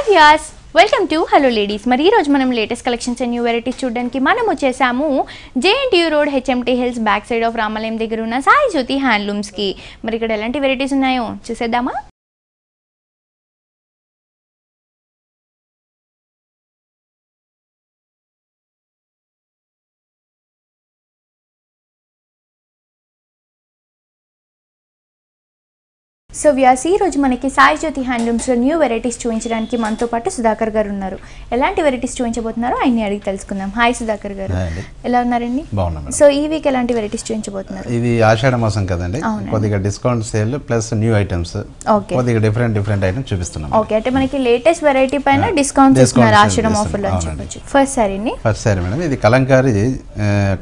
Viewers welcome to hello ladies. మరి ఈ రోజు మనం latest collections and new varieties చూడడానికి మనం వచ్చేసాము JNTU road HMT hills back side of రామాలయం దగ్గర ఉన్న సాయి జ్యోతి హ్యాండ్లూమ్స్ కి. మరి ఇక్కడ ఎలాంటి వెరైటీస్ ఉన్నాయో చూసేద్దామా? సో వ్యూయర్స్ ఈ రోజు మనకి సాయి జ్యోతి హ్యాండ్లూమ్స్ లో న్యూ వెరైటీస్ చూపించడానికి మనతో పాటు సుధాకర్ గారు ఉన్నారు. ఎలాంటి వెరైటీస్ చూపించబోతున్నారో ఆయన్ని అడిగి తెలుసుకుందాం. హాయ్ సుధాకర్ గారు, ఎలా ఉన్నారండి? బాగున్నాను. సో ఈ వీక్ ఎలాంటి వెరైటీస్ చూపించబోతున్నారు? ఇది ఆషాఢ మాసం కదండి, కొద్దిగా discount sale plus new items, కొద్దిగా డిఫరెంట్ ఐటమ్స్ చూపిస్తున్నాం. ఓకే, అంటే మనకి లేటెస్ట్ వెరైటీ పైన డిస్కౌంట్ ఇస్తున్నారు ఆషాఢం ఆఫర్ లో అని చెప్పొచ్చు. ఫస్ట్ సారీ మేడం, ఇది కలంకారీ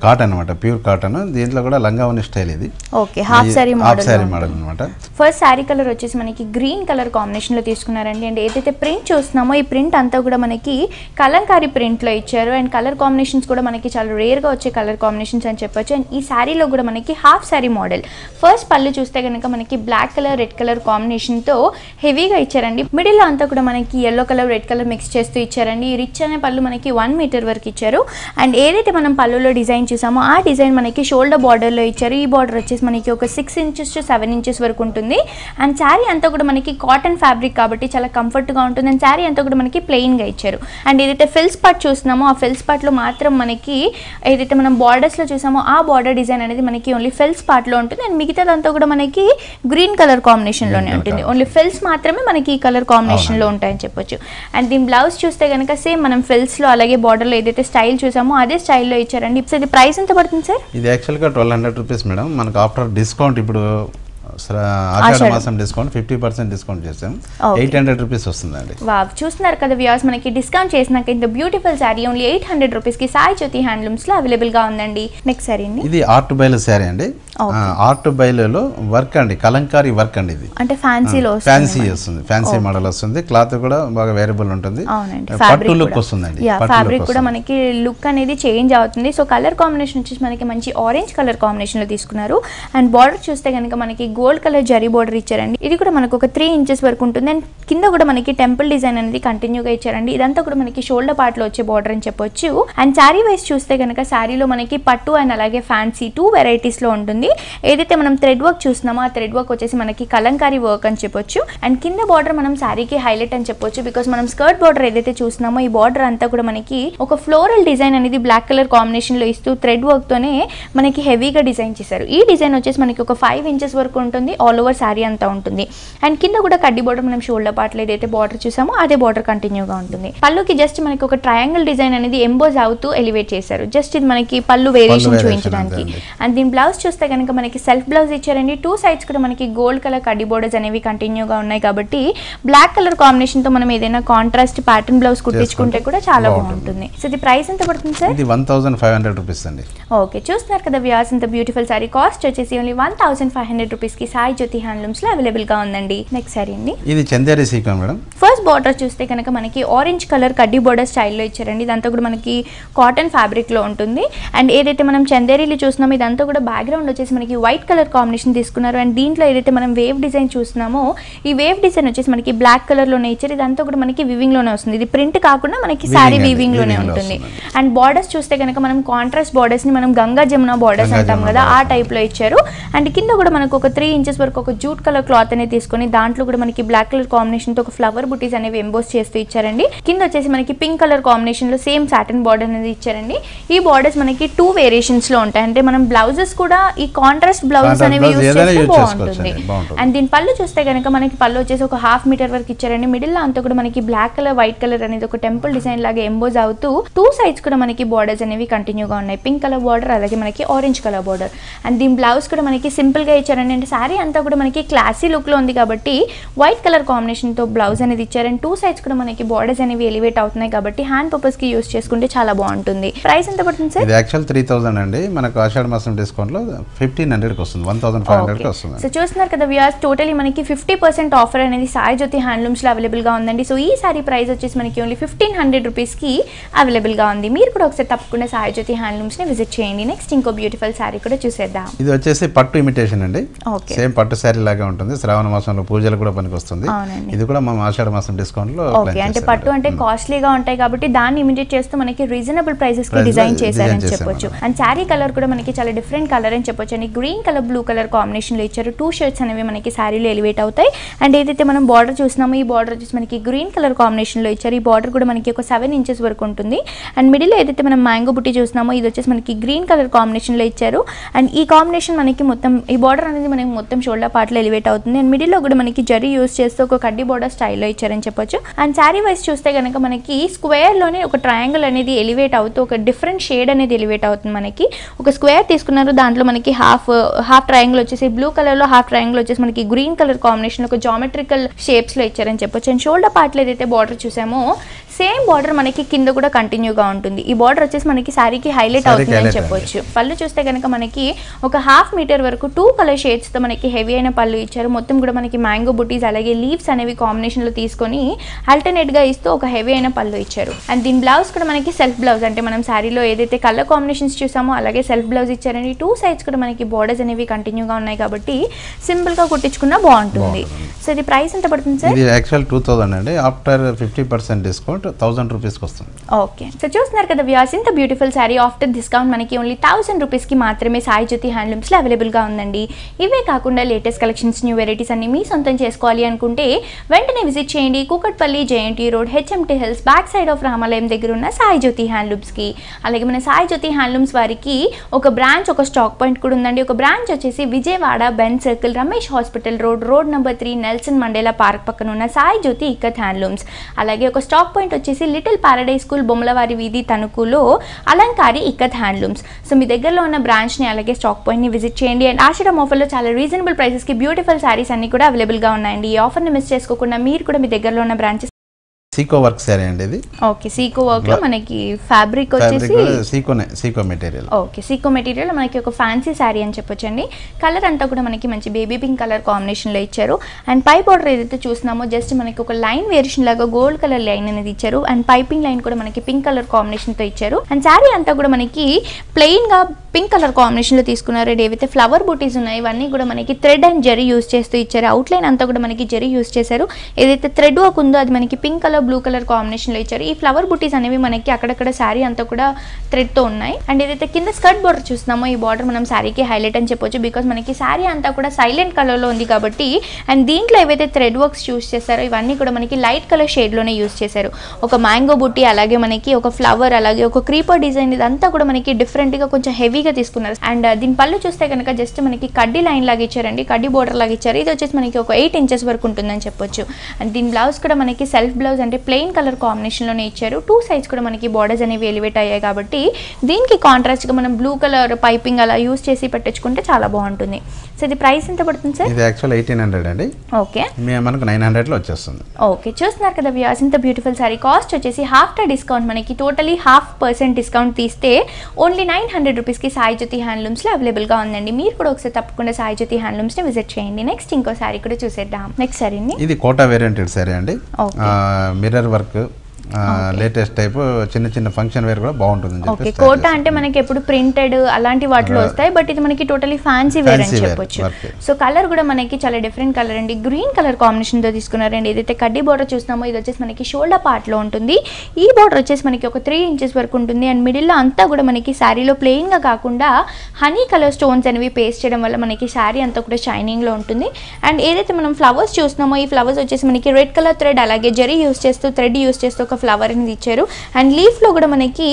కాటన్ అన్నమాట, ప్యూర్ కాటన్. దీంట్లో కూడా లంగావని స్టైల్. ఇది ఓకే, హాఫ్ సారీ మోడల్ అన్నమాట. ఫస్ట్ సారీ కలర్ వచ్చేసి మనకి గ్రీన్ కలర్ కాంబినేషన్ లో తీసుకున్నారండి. అండ్ ఏదైతే ప్రింట్ చూస్తున్నామో ఈ ప్రింట్ అంతా కూడా మనకి కలంకారీ ప్రింట్ లో ఇచ్చారు. అండ్ కలర్ కాంబినేషన్స్ కూడా మనకి చాలా రేర్ గా వచ్చే కలర్ కాంబినేషన్స్ అని చెప్పొచ్చు. అండ్ ఈ శారీలో కూడా మనకి హాఫ్ శారీ మోడల్. ఫస్ట్ పళ్ళు చూస్తే కనుక మనకి black colour red colour combination తో హెవీగా ఇచ్చారండి. మిడిల్ లో అంతా కూడా మనకి yellow colour red colour mix చేస్తూ ఇచ్చారండి. ఈ రిచ్ అనే పళ్ళు మనకి 1 మీటర్ వరకు ఇచ్చారు. అండ్ ఏదైతే మనం పళ్ళులో డిజైన్ చూసామో ఆ డిజైన్ మనకి షోల్డర్ బార్డర్ లో ఇచ్చారు. ఈ బార్డర్ వచ్చేసి మనకి ఒక 6 ఇంచెస్ టు 7 ఇంచెస్ వరకు ఉంటుంది. అండ్ శారీ అంతా కూడా మనకి కాటన్ ఫ్యాబ్రిక్ కాబట్టి చాలా కంఫర్ట్గా ఉంటుంది. అండ్ శారీ అంతా కూడా మనకి ప్లెయిన్గా ఇచ్చారు. అండ్ ఏదైతే ఫిల్స్ పార్ట్ చూస్తున్నామో ఆ ఫిల్స్ పార్ట్లో మాత్రం మనకి ఏదైతే మనం బార్డర్స్లో చూసామో ఆ బార్డర్ డిజైన్ అనేది మనకి ఓన్లీ ఫిల్స్ పార్ట్లో ఉంటుంది. అండ్ మిగతాదంతా కూడా మనకి గ్రీన్ కలర్ కాంబినేషన్లోనే ఉంటుంది. ఓన్లీ ఫిల్స్ మాత్రమే మనకి ఈ కలర్ కాంబినేషన్లో ఉంటాయని చెప్పొచ్చు. అండ్ దీని బ్లౌజ్ చూస్తే కనుక సేమ్ మనం ఫిల్స్లో అలాగే బార్డర్లో ఏదైతే స్టైల్ చూసామో అదే స్టైల్లో ఇచ్చారండి. సో ఇది ప్రైస్ ఎంత పడుతుంది సార్? ఇది యాక్చువల్గా 1200 రూపీస్ మేడం. మనకు ఆఫ్టర్ డిస్కౌంట్ ఇప్పుడు ఆషాఢ మాసం డిస్కౌంట్ 50% డిస్కౌంట్ చేసాం, 800 రూపీస్ వస్తుందండి. వావ్, చూస్తున్నారు కదా వ్యూయర్స్, మనకి డిస్కౌంట్ చేసినాక ఇంత బ్యూటిఫుల్ శారీ ఓన్లీ 800 రూపీస్ కి సాయి జ్యోతి హ్యాండ్లూమ్స్ లో అవైలబుల్ గా ఉందండి. నెక్స్ట్ శారీ ఇది ఆర్ట్ బైల్ శారీ అండి. ఆర్ట్ బైల్లో వర్క్ అండి, కలంకారీ వర్క్ అండి. ఇది అంటే ఫ్యాన్సీలో ఫ్యాన్సీ వస్తుంది, ఫ్యాన్సీ మోడల్ వస్తుంది. క్లాత్ కూడా బాగా వేరియబుల్ ఉంటుంది. పట్టు లుక్ వస్తుందండి. ఫ్యాబ్రిక్ కూడా మనకి లుక్ అనేది చేంజ్ అవుతుంది. సో కలర్ కాంబినేషన్ వచ్చేసి మనకి మంచి ఆరెంజ్ కలర్ కాంబినేషన్ లో తీసుకున్నారు. అండ్ బార్డర్ చూస్తే కనుక మనకి గోల్డ్ కలర్ జరీ బార్డర్ ఇచ్చారండి. ఇది కూడా మనకు ఒక 3 ఇంచెస్ వరకు ఉంటుంది. అండ్ కింద కూడా మనకి టెంపుల్ డిజైన్ అనేది కంటిన్యూగా ఇచ్చారండి. ఇదంతా కూడా మనకి షోల్డర్ పార్ట్ లో వచ్చే బార్డర్ అని చెప్పొచ్చు. అండ్ శారీ వైజ్ చూస్తే కనుక శారీలో మనకి పట్టు అండ్ అలాగే ఫ్యాన్సీ 2 వెరైటీస్ లో ఉంటుంది. ఏదైతే మనం థ్రెడ్ వర్క్ చూస్తున్నామో ఆ థ్రెడ్ వర్క్ వచ్చేసి మనకి కలంకారీ వర్క్ అని చెప్పొచ్చు. అండ్ కింద బార్డర్ మనం శారీకి హైలైట్ అని చెప్పొచ్చు. బికాస్ మనం స్కర్ట్ బార్డర్ ఏదైతే చూస్తున్నామో ఈ బార్డర్ అంతా కూడా మనకి ఒక ఫ్లోరల్ డిజైన్ అనేది బ్లాక్ కలర్ కాంబినేషన్ లో ఇస్తూ థ్రెడ్ వర్క్ తోనే మనకి హెవీగా డిజైన్ చేశారు. ఈ డిజైన్ వచ్చేసి మనకి ఒక 5 ఇంచెస్ వరకు ఉంటుంది. ఆల్ ఓవర్ శారీ అంతా ఉంటుంది. అండ్ కింద కూడా కడ్డీ బార్డర్ మనం షోల్డర్ పార్ట్ లో ఏదైతే బార్డర్ చూసామో అదే బార్డర్ కంటిన్యూగా ఉంటుంది. పళ్ళుకి జస్ట్ మనకి ఒక ట్రయాంగిల్ డిజైన్ అనేది ఎంబోజ్ అవుతూ ఎలివేట్ చేశారు. జస్ట్ ఇది మనకి పళ్ళు వేరియేషన్ చూపించడానికి. అండ్ దీని బ్లౌజ్ చూస్తే కనుక మనకి సెల్ఫ్ బ్లౌజ్ ఇచ్చారండి. 2 సైడ్స్ కూడా మనకి గోల్డ్ కలర్ కడ్డీ బోర్డర్స్ అనేవి కంటిన్యూగా ఉన్నాయి కాబట్టి బ్లాక్ కలర్ కాంబినేషన్ తో మనం ఏదైనా కాంట్రాస్ట్ ప్యాటర్న్ బ్లౌజ్ కుట్టించుకుంటే కూడా చాలా బాగుంటుంది. సో ఇది ప్రైస్ ఎంత పడుతుంది సార్? ఇది 1500 రూపీస్ అండి. ఓకే, చూస్తున్నారు కదా వ్యూయర్స్, ఇంత బ్యూటిఫుల్ సారీ కాస్ట్ వచ్చేసి ఓన్లీ 1500 రూపీస్ కి సాయి జ్యోతి హ్యాండ్లూమ్స్ లో అవైలబుల్ గా ఉందండి. నెక్స్ట్ సారీ అండి, ఇది Chanderi sequence madam. First border చూస్తే కనుక మనకి ఆరెంజ్ కలర్ కడ్డీ బార్డర్ స్టైల్లో ఇచ్చారండి. ఇదంతా కూడా మనకి కాటన్ ఫ్యాబ్రిక్ లో ఉంటుంది. అండ్ ఏదైతే మనం చందేరీలు చూస్తున్నామో ఇదంతా కూడా బ్యాక్గ్రౌండ్ వచ్చేసి మనకి వైట్ కలర్ కాంబినేషన్ తీసుకున్నారు. అండ్ దీంట్లో ఏదైతే మనం వేవ్ డిజైన్ చూస్తున్నామో ఈ వేవ్ డిజైన్ వచ్చేసి మనకి బ్లాక్ కలర్ లోనే ఇచ్చారు. ఇదంతా కూడా మనకి వివింగ్ లోనే వస్తుంది. ఇది ప్రింట్ కాకుండా మనకి శారీ వీవింగ్ లోనే ఉంటుంది. అండ్ బార్డర్స్ చూస్తే కనుక మనం కాంట్రాస్ట్ బార్డర్స్ ని మనం గంగా జమున బార్డర్స్ అంటాం కదా ఆ టైప్ లో ఇచ్చారు. అండ్ కింద కూడా మనకు ఒక 3 ఇంచెస్ వరకు ఒక జూట్ కలర్ క్లాత్ అనేది తీసుకొని దాంట్లో కూడా మనకి బ్లాక్ కలర్ కాంబినేషన్ తో ఒక ఫ్లవర్ బుటీస్ అనేవి ఎంబోస్ చేస్తూ ఇచ్చారండి. కింద వచ్చేసి మనకి పింక్ కలర్ కాంబినేషన్ లో సేమ్ సాటిన్ బార్డర్ అనేది ఇచ్చారండి. ఈ బార్డర్స్ మనకి 2 వేరియేషన్స్ లో ఉంటాయి. అంటే మనం బ్లౌజెస్ కూడా ఈ కాంట్రాస్ట్ బ్లౌజెస్ అనేవి యూజ్ చేస్తే బాగుంటుంది. అండ్ దీని పళ్ళు చూస్తే కనుక మనకి పళ్ళు వచ్చేసి ఒక 1/2 మీటర్ వరకు ఇచ్చారండి. మిడిల్ లో అంతా కూడా మనకి బ్లాక్ కలర్ వైట్ కలర్ అనేది ఒక టెంపుల్ డిజైన్ లాగా ఎంబోజ్ అవుతూ 2 సైడ్స్ కూడా మనకి బార్డర్స్ అనేవి కంటిన్యూగా ఉన్నాయి. పింక్ కలర్ బార్డర్ అలాగే మనకి ఆరెంజ్ కలర్ బార్డర్. అండ్ దీని బ్లౌజ్ కూడా మనకి సింపుల్ గా ఇచ్చారండి. అంటే శారీ అంతా కూడా మనకి క్లాసీ లుక్ లో ఉంది కాబట్టి వైట్ కలర్ కాంబినేషన్ తో బ్లౌజ్ అనేది ఇచ్చారు. అండ్ 2 సైడ్స్ కూడా మనకి బార్డర్స్ అనేవి ఎలివేట్ అవుతున్నాయి కాబట్టి హ్యాండ్ పర్పస్ కి యూస్ చేసుకుంటే చాలా బాగుంటుంది. ప్రైస్ ఎంత పడుతుంది సార్? ఇది యాక్చువల్ 3000 అండి. మనకు ఆషాఢ మాసం డిస్కౌంట్ లో 1500 కి వస్తుంది, 1500 కి వస్తుంది. సో చూస్తున్నారు కదా వ్యూయర్స్, టోటలీ మనకి 50% ఆఫర్ అనేది సాయి జ్యోతి హ్యాండ్లూమ్స్ లో అవైలబుల్ గా ఉందండి. సో ఈ సారీ ప్రైస్ వచ్చేసి మనకి ఓన్లీ 1500 రూపీస్ కి అవైలబుల్ గా ఉంది. మీరు కూడా ఒకసారి తప్పకుండా సాయి జ్యోతి హ్యాండ్లూమ్స్ ని విజిట్ చేయండి. నెక్స్ట్ ఇంకో బ్యూటిఫుల్ సారీ కూడా చూసేద్దాం. ఇది వచ్చేసి పట్టు ఇమిటేషన్ అండి. సేమ్ పట్టు శారీ లాగా ఉంటుంది, శ్రావణ మాసంలో పూజలు కూడా పనికి వస్తుంది. ఇది కూడా మనం ఆషాఢ మాసం డిస్కౌంట్ లో. ఓకే, అంటే పట్టు అంటే కాస్ట్లీగా ఉంటాయి కాబట్టి దాన్ని ఇమిటేట్ చేస్తూ మనకి రీజనబుల్ ప్రైసెస్ కి డిజైన్ చేశారని చెప్పొచ్చు. అండ్ శారీ కలర్ కూడా మనకి చాలా డిఫరెంట్ కలర్ అని చెప్పొచ్చు అండి. Green colour blue colour combination లో ఇచ్చారు. 2 షేడ్స్ అనేవి మనకి శారీలో ఎలివేట్ అవుతాయి. అండ్ ఏదైతే మనం బార్డర్ చూస్తున్నామో ఈ బార్డర్ వచ్చేసి మనకి గ్రీన్ కలర్ కాంబినేషన్ లో ఇచ్చారు. ఈ బార్డర్ కూడా మనకి ఒక 7 ఇంచెస్ వరకు ఉంటుంది. అండ్ మిడిల్ లో ఏదైతే మనం మ్యాంగో బుట్టి చూస్తున్నామో ఇది వచ్చేసి మనకి గ్రీన్ కలర్ కాంబినేషన్ లో ఇచ్చారు. అండ్ ఈ కాంబినేషన్ మనకి మొత్తం ఈ బార్డర్ అనేది మనకి మొత్తం షోల్డర్ పార్ట్ లో ఎలివేట్ అవుతుంది. అండ్ మిడిల్ లో కూడా మనకి జరీ యూస్ చేస్తూ ఒక కడ్డీ బార్డర్ స్టైల్లో ఇచ్చారని చెప్పొచ్చు. అండ్ శారీ వైస్ చూస్తే కనుక మనకి స్క్వేర్ లోనే ఒక ట్రయాంగిల్ అనేది ఎలివేట్ అవుతూ ఒక డిఫరెంట్ షేడ్ అనేది ఎలివేట్ అవుతుంది. మనకి ఒక స్క్వేర్ తీసుకున్నారు, దాంట్లో మనకి హాఫ్ ట్రయాంగిల్ వచ్చేసి బ్లూ కలర్ లో, హాఫ్ ట్రయాంగిల్ వచ్చేసి మనకి గ్రీన్ కలర్ కాంబినేషన్ ఒక జామెట్రికల్ షేప్స్ లో ఇచ్చారని చెప్పొచ్చు. అండ్ షోల్డర్ పార్ట్ లో ఏదైతే బార్డర్ చూసామో సేమ్ బార్డర్ మనకి కింద కూడా కంటిన్యూగా ఉంటుంది. ఈ బార్డర్ వచ్చేసి మనకి శారీకి హైలైట్ అవుతుందని చెప్పొచ్చు. పళ్ళు చూస్తే కనుక మనకి ఒక 1/2 మీటర్ వరకు 2 కలర్ షేడ్స్ తో మనకి హెవీ అయిన పళ్ళు ఇచ్చారు. మొత్తం కూడా మనకి మ్యాంగో బుటీస్ అలాగే లీవ్స్ అనేవి కాంబినేషన్ లో తీసుకొని ఆల్టర్నేట్ గా ఇస్తూ ఒక హెవీ అయిన పళ్ళు ఇచ్చారు. అండ్ దీని బ్లౌజ్ కూడా మనకి సెల్ఫ్ బ్లౌజ్, అంటే మనం శారీలో ఏదైతే కలర్ కాంబినేషన్స్ చూసామో అలాగే సెల్ఫ్ బ్లౌజ్ ఇచ్చారండి. 2 సైడ్స్ కూడా మనకి బోర్డర్స్ అనేవి కంటిన్యూగా ఉన్నాయి కాబట్టి సింపుల్ గా కుట్టించుకున్నా బాగుంటుంది. సో ఇది ప్రైస్ ఎంత పడుతుంది సార్? ఇది యాక్చువల్ 2000 అండి. ఆఫ్టర్ 50% డిస్కౌంట్ 1000 రూపీస్ కి వస్తుంది. ఓకే, సో చూస్తున్నారు కదా వ్యూయర్స్, ఇంత బ్యూటిఫుల్ శారీ ఆఫ్టర్ డిస్కౌంట్ మనకి ఓన్లీ 1000 రూపీస్ కి మాత్రమే సాయి జ్యోతి హ్యాండ్లూమ్స్ లో అవైలబుల్ గా ఉందండి. ఇవే కాకుండా లేటెస్ట్ కలెక్షన్స్, న్యూ వెరైటీస్ అన్ని మీ సొంతం చేసుకోవాలి అనుకుంటే వెంటనే విజిట్ చేయండి Kukatpally JNT road HMT hills back side of రామాలయం దగ్గర ఉన్న సాయి జ్యోతి హ్యాండ్లూమ్స్ కి. అలాగే మన సాయి జ్యోతి హ్యాండ్లూమ్స్ వారికి ఒక బ్రాంచ్, ఒక స్టాక్ పాయింట్ కూడా ఉందండి. ఒక బ్రాంచ్ వచ్చేసి Vijayawada Ben circle Ramesh hospital road number 3 Nelson Mandela park పక్కన ఉన్న సాయి జ్యోతి ఇక్కత్ హ్యాండ్లూమ్స్. అలాగే ఒక స్టాక్ పాయింట్ వచ్చేసి లిటిల్ పారడైజ్ స్కూల్ బొమ్మలవారి వీధి తణుకులో అలంకారి ఇక్కత్ హ్యాండ్లూమ్స్. సో మీ దగ్గరలో ఉన్న బ్రాంచ్ ని అలాగే స్టాక్ పాయింట్ ని విజిట్ చేయండి. అండ్ ఆషాఢం ఆఫర్ లో చాలా రీజనబుల్ ప్రైసెస్ కి బ్యూటిఫుల్ సారీస్ అన్ని కూడా అవైలబుల్ గా ఉన్నాయండి. ఈ ఆఫర్ ని మిస్ చేసుకోకుండా మీరు కూడా మీ దగ్గరలో ఉన్న బ్రాంచెస్. సీకో వర్క్ సారీ అండి ఇది. ఓకే, సీకో వర్క్ లో మనకి ఫ్యాబ్రిక్ వచ్చేసి Seeko material. Okay, Seeko material మనకి ఒక ఫ్యాన్సీ శారీ అని చెప్పొచ్చండి. కలర్ అంతా కూడా మనకి మంచి బేబీ పింక్ కలర్ కాంబినేషన్ లో ఇచ్చారు. అండ్ పై బార్డర్ ఏదైతే చూస్తున్నామో జస్ట్ మనకి ఒక లైన్ వేరియేషన్ లాగా గోల్డ్ కలర్ లైన్ అనేది ఇచ్చారు. అండ్ పైపింగ్ లైన్ కూడా మనకి పింక్ కలర్ కాంబినేషన్ తో ఇచ్చారు. అండ్ శారీ అంతా కూడా మనకి ప్లెయిన్ గా పింక్ కలర్ కాంబినేషన్ లో తీసుకున్నారు. ఏవైతే ఫ్లవర్ బూటీస్ ఉన్నాయి ఇవన్నీ కూడా మనకి థ్రెడ్ అండ్ జరీ యూస్ చేస్తూ ఇచ్చారు. అవుట్ లైన్ అంతా కూడా మనకి జరీ యూస్ చేశారు. ఏదైతే థ్రెడ్ వర్క్ ఉందో అది మనకి pink colour blue colour combination లో ఇచ్చారు. ఈ ఫ్లవర్ బూటీస్ అనేవి మనకి అక్కడక్కడ శారీ అంతా కూడా థ్రెడ్ తో ఉన్నాయి. అండ్ ఏదైతే కింద స్కర్ట్ బార్డర్ చూస్తున్నామో ఈ బార్డర్ మనం శారీకి హైలైట్ అని చెప్పొచ్చు. బికాస్ మనకి శారీ అంతా కూడా సైలెంట్ కలర్ లో ఉంది కాబట్టి. అండ్ దీంట్లో ఏవైతే థ్రెడ్ వర్క్స్ యూస్ చేశారో ఇవన్నీ కూడా మనకి లైట్ కలర్ షేడ్ లోనే యూస్ చేశారు. ఒక మ్యాంగో బుట్టి అలాగే మనకి ఒక ఫ్లవర్ అలాగే ఒక క్రీపర్ డిజైన్ ఇదంతా కూడా మనకి డిఫరెంట్ గా కొంచెం హెవీగా తీసుకున్నారు. అండ్ దీని పళ్ళు చూస్తే కనుక జస్ట్ మనకి కడ్డీ లైన్ లాగా ఇచ్చారండి, కడ్డీ బోర్డర్ లాగా ఇచ్చారు. ఇది వచ్చేసి మనకి ఒక 8 ఇంచెస్ వరకు ఉంటుందని చెప్పొచ్చు. అండ్ దీని బ్లౌజ్ కూడా మనకి సెల్ఫ్ బ్లౌజ్ అంటే ప్లెయిన్ కలర్ కాంబినేషన్ లోనే ఇచ్చారు. 2 సైడ్స్ కూడా మనకి బోర్డర్స్ అనేవి ఎలివేట్ అయ్యాయి కాబట్టి దీనికి కాంట్రాస్ట్ గా మనం బ్లూ కలర్ పైపింగ్ అలా యూస్ చేసి పెట్టించుకుంటే చాలా బాగుంటుంది. సో ఇది ప్రైస్ ఎంత పడుతుంది సార్? ఇది యాక్చువల్ 1800 అండి. ఓకే, మనకు 900 లో వచ్చేస్తుంది. ఓకే, చూస్తున్నారు కదా వ్యూయర్స్, ఇంత బ్యూటిఫుల్ సారీ కాస్ట్ వచ్చేసి ఆఫ్టర్ డిస్కౌంట్ మనకి టోటలీ 0.5% డిస్కౌంట్ తీస్తే ఓన్లీ 900 రూపీస్ కి సాయి జ్యోతి హ్యాండ్లూమ్స్ లో అవైలబుల్ గా ఉందండి. మీరు కూడా ఒకసారి తప్పకుండా సాయి జ్యోతి హ్యాండ్లూమ్స్ ని విజిట్ చేయండి. నెక్స్ట్ ఇంకో సారీ కూడా చూసేద్దాం. నెక్స్ట్ సారీ ఇది కోటా వేరియంటెడ్ సారీ అండి. మిర్రర్ వర్క్ లేటెస్ట్ టైప్ చిన్న చిన్న ఫంక్షన్ వేర్ కూడా బాగుంటుంది. ఓకే, కోటా అంటే మనకి ఎప్పుడు ప్రింటెడ్ అలాంటి వాటిలో వస్తాయి, బట్ ఇది మనకి టోటలీ ఫ్యాన్సీ వేర్ అని చెప్పొచ్చు. సో కలర్ కూడా మనకి చాలా డిఫరెంట్ కలర్ అండి, గ్రీన్ కలర్ కాంబినేషన్ తో తీసుకున్నారండి. ఏదైతే కడ్డీ బోర్డర్ చూస్తున్నామో ఇది వచ్చేసి మనకి షోల్డర్ పార్ట్ లో ఉంటుంది. ఈ బోర్డర్ వచ్చేసి మనకి ఒక 3 ఇంచెస్ వరకు ఉంటుంది. అండ్ మిడిల్ లో అంతా కూడా మనకి శారీలో ప్లెయిన్ గా కాకుండా హనీ కలర్ స్టోన్స్ అనేవి పేస్ట్ చేయడం వల్ల మనకి శారీ అంతా కూడా షైనింగ్ లో ఉంటుంది. అండ్ ఏదైతే మనం ఫ్లవర్స్ చూస్తున్నామో ఈ ఫ్లవర్స్ వచ్చేసి మనకి రెడ్ కలర్ థ్రెడ్ అలాగే జరీ యూస్ చేస్తూ థ్రెడ్ యూస్ చేస్తూ ఒక ఫ్లవర్ అనేది ఇచ్చారు. అండ్ లీఫ్ లో కూడా మనకి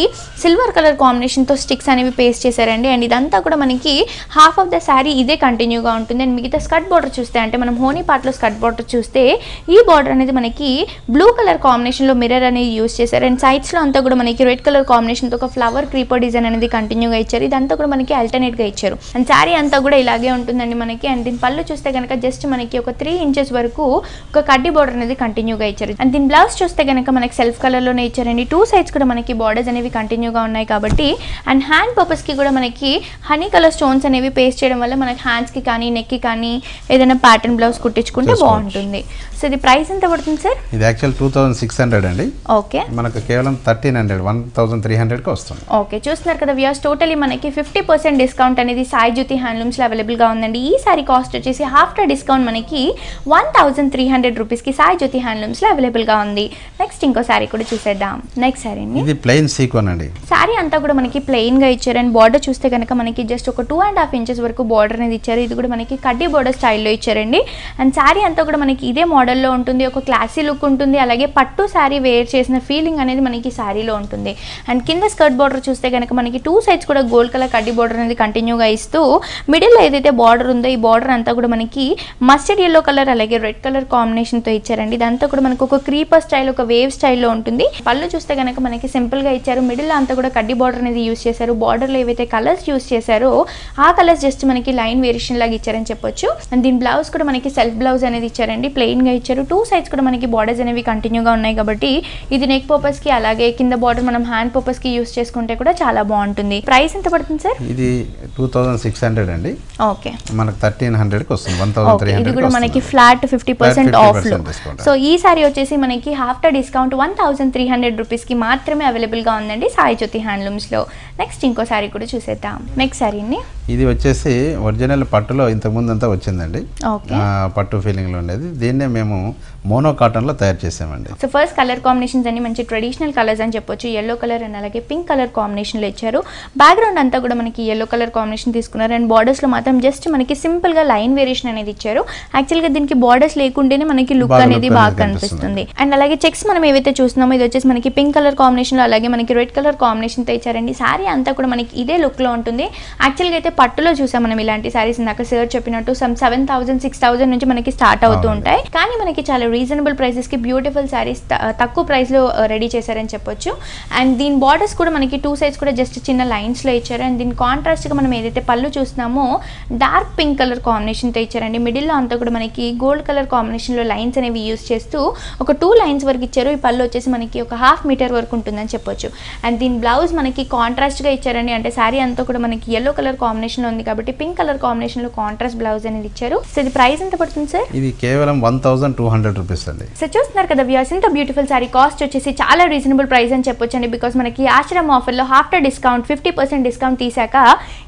సిల్వర్ కలర్ కాంబినేషన్ తో స్టిక్స్ అనేవి పేస్ట్ చేశారండి. అండ్ ఇదంతా కూడా మనకి హాఫ్ ఆఫ్ ద శారీ ఇదే కంటిన్యూగా ఉంటుంది. అండ్ మిగతా స్కర్ట్ బార్డర్ చూస్తే అంటే మనం హోనీ పార్ట్ లో స్కర్ట్ బార్డర్ చూస్తే ఈ బార్డర్ అనేది మనకి బ్లూ కలర్ కాంబినేషన్ లో మిర్రర్ అనేది యూస్ చేశారు. అండ్ సైడ్స్ లో అంతా కూడా మనకి రెడ్ కలర్ కాంబినేషన్ తో ఒక ఫ్లవర్ క్రీపర్ డిజైన్ అనేది కంటిన్యూగా ఇచ్చారు. ఇదంతా కూడా మనకి ఆల్టర్నేట్ గా ఇచ్చారు. అండ్ శారీ అంతా కూడా ఇలాగే ఉంటుందండి మనకి. అండ్ దీని పళ్ళు చూస్తే కనుక జస్ట్ మనకి ఒక 3 ఇంచెస్ వరకు ఒక కడ్డీ బార్డర్ అనేది కంటిన్యూగా ఇచ్చారు. అండ్ దీని బ్లౌజ్ చూస్తే కనుక మనకి సెల్ఫ్ సెల్ఫ్ కలర్లోనే ఇచ్చారండి. 2 సైడ్స్ కూడా మనకి బార్డర్స్ అనేవి కంటిన్యూగా ఉన్నాయి కాబట్టి అండ్ హ్యాండ్ పర్పస్కి కూడా మనకి హనీ కలర్ స్టోన్స్ అనేవి పేస్ట్ చేయడం వల్ల మనకి హ్యాండ్స్కి కానీ నెక్కి కానీ ఏదైనా ప్యాటర్న్ బ్లౌజ్ కుట్టించుకుంటే బాగుంటుంది. సో ఇది ప్రైస్ ఎంత పడుతుంది సార్? ఇది యాక్చువల్ 2600 అండి. ఓకే, మనకు కేవలం 1300 1300కి వస్తుంది. ఓకే, చూస్తున్నారు కదా వ్యూయర్స్, టోటలీ మనకి 50% డిస్కౌంట్ అనేది సాయి జ్యోతి హ్యాండ్లూమ్స్లో అవైలబుల్గా ఉందండి. ఈ సారీ కాస్ట్ వచ్చేసి ఆఫ్టర్ డిస్కౌంట్ మనకి 1300 రూపీస్కి సాయి జ్యోతి హ్యాండ్లూమ్స్లో అవైలబుల్గా ఉంది. నెక్స్ట్ ఇంకో సారీ కూడా చూసేద్దాం. నెక్స్ట్ సారీ ఇది ప్లెయిన్ సీక్వెన్ అండి. సారీ అంతా కూడా మనకి ప్లెయిన్గా ఇచ్చారు అండ్ బార్డర్ చూస్తే కనుక మనకి జస్ట్ ఒక 2.5 ఇంచెస్ వరకు బార్డర్ అనేది ఇచ్చారు. ఇది కూడా మనకి కడ్డీ బార్డర్ స్టైల్లో ఇచ్చారండి. అండ్ సారీ అంతా కూడా మనకి ఇదే మోడల్లో ఉంటుంది. ఒక క్లాసీ లుక్ ఉంటుంది, అలాగే పట్టు సారీ వేర్ చేసిన ఫీలింగ్ అనేది మనకి సారీలో ఉంటుంది. అండ్ కింద స్కర్ట్ బార్డర్ చూస్తే కనుక మనకి 2 సైడ్స్ కూడా గోల్డ్ కలర్ కడ్డీ బార్డర్ అనేది కంటిన్యూగా ఇస్తూ మిడిల్లో ఏదైతే బార్డర్ ఉందో ఈ బార్డర్ అంతా కూడా మనకి మస్టర్డ్ ఎల్లో కలర్ అలాగే రెడ్ కలర్ కాంబినేషన్తో ఇచ్చారండి. ఇదంతా కూడా మనకు ఒక క్రీపర్ స్టైల్, ఒక వేవ్ స్టైల్లో ఉంటుంది. పళ్ళు చూస్తే కనుక మనకి సింపుల్గా ఇచ్చారు. మిడిల్లో అంతా కూడా కడ్డీ బార్డర్ అనేది యూస్ చేశారు. బార్డర్లో ఏవైతే కలర్స్ యూస్ చేశారో ఆ కలర్స్ జస్ట్ మనకి లైన్ వేరియేషన్ లాగా ఇచ్చారని చెప్పొచ్చు. అండ్ దీని బ్లౌజ్ కూడా మనకి సెల్ఫ్ బ్లౌజ్ అనేది ఇచ్చారండి, ప్లెయిన్ గా ఇచ్చారు. 2 సైడ్స్ కూడా మనకి బార్డర్స్ అనేవి కంటిన్యూగా ఉన్నాయి కాబట్టి ఇది నెక్ పర్పస్ కి అలాగే కింద బార్డర్ మనం హ్యాండ్ పర్పస్ కి యూస్ చేసుకుంటే కూడా చాలా బాగుంటుంది. ప్రైస్ ఎంత పడుతుంది సార్? ఇది 2600 అండి. ఓకే, మనకు 1300కి వస్తుంది. 1300 ఇది కూడా మనకి ఫ్లాట్ 50% ఆఫ్ లో. సో ఈ సారీ వచ్చేసి మనకి ఆఫ్టర్ డిస్కౌంట్ 1300 రూపీస్ కి మాత్రమే అవైలబుల్ గా ఉందండి సాయి జ్యోతి హ్యాండ్లూమ్స్ లో. నెక్స్ట్ ఇంకో సారీ కూడా చూసేద్దాం. నెక్స్ట్ సారీని ఇది వచ్చేసి ఒరిజినల్ పట్టులో ఇంతకుముందు అంతా వచ్చిందండి, పట్టు ఫీలింగ్లో ఉండేది. దీన్నే మేము మోనో కాటన్లో తయారు చేసామండి. సో ఫస్ట్ కలర్ కాంబినేషన్స్ అన్ని మంచి ట్రెడిషనల్ కలర్స్ అని చెప్పొచ్చు. ఎల్లో కలర్ అండ్ అలాగే పింక్ కలర్ కాంబినేషన్లో ఇచ్చారు. బ్యాక్గ్రౌండ్ అంతా కూడా మనకి ఎల్లో కలర్ కాంబినేషన్ తీసుకున్నారు అండ్ బార్డర్స్లో మాత్రం జస్ట్ మనకి సింపుల్గా లైన్ వేరియేషన్ అనేది ఇచ్చారు. యాక్చువల్గా దీనికి బార్డర్స్ లేకుంటేనే మనకి లుక్ అనేది బాగా కనిపిస్తుంది. అండ్ అలాగే చెక్స్ మనం ఏవైతే చూస్తున్నామో ఇది వచ్చేసి మనకి పింక్ కలర్ కాంబినేషన్లో అలాగే మనకి రెడ్ కలర్ కాంబినేషన్తో ఇచ్చారండి. సారీ అంతా కూడా మనకి ఇదే లుక్లో ఉంటుంది. యాక్చువల్గా అయితే పట్టులో చూసాం మనం ఇలాంటి సారీస్, ఇందాక సార్ చెప్పినట్టు 7,000 6,000 నుంచి మనకి స్టార్ట్ అవుతూ ఉంటాయి. కానీ మనకి చాలా రీజనబుల్ ప్రైసెస్కి బ్యూటిఫుల్ సారీస్ తక్కువ ప్రైస్లో రెడీ చేశారని చెప్పొచ్చు. అండ్ దీని బార్డర్స్ కూడా మనకి 2 సైడ్స్ కూడా జస్ట్ చిన్న లైన్స్లో ఇచ్చారు. అండ్ దీని కాంట్రాస్ట్గా మనం ఏదైతే పళ్ళు చూస్తున్నామో డార్క్ పింక్ కలర్ కాంబినేషన్తో ఇచ్చారండి. మిడిల్లో అంతా కూడా మనకి గోల్డ్ కలర్ కాంబినేషన్లో లైన్స్ అనేవి యూస్ చేస్తూ ఒక 2 లైన్స్ వరకు ఇచ్చారు. ఈ పళ్ళు వచ్చేసి మనకి ఒక 1/2 మీటర్ వరకు ఉంటుందని చెప్పొచ్చు. అండ్ దీని బ్లౌజ్ మనకి కాంట్రాస్ట్గా ఇచ్చారండి. అంటే సారీ అంతా కూడా మనకి ఎల్లో కలర్ కాంబినేషన్లో ఉంది కాబట్టి పింక్ కలర్ కాంబినేషన్లో కాంట్రాస్ట్ బ్లౌజ్ అనేది ఇచ్చారు. సో ఇది ప్రైస్ ఎంత పడుతుంది సార్? ఇది కేవలం 1200 రూపీస్ అండి. సో చూస్తున్నారు కదా వ్యూయర్స్, ఇంత బ్యూటిఫుల్ సారీ కాస్ట్ వచ్చేసి చాలా రీజనబుల్ ప్రైస్ అని చెప్పొచ్చు అండి. బికాస్ మనకి ఆశ్రమ్ ఆఫర్లో ఆఫ్టర్ డిస్కౌంట్ 50% డిస్కౌంట్ తీసాక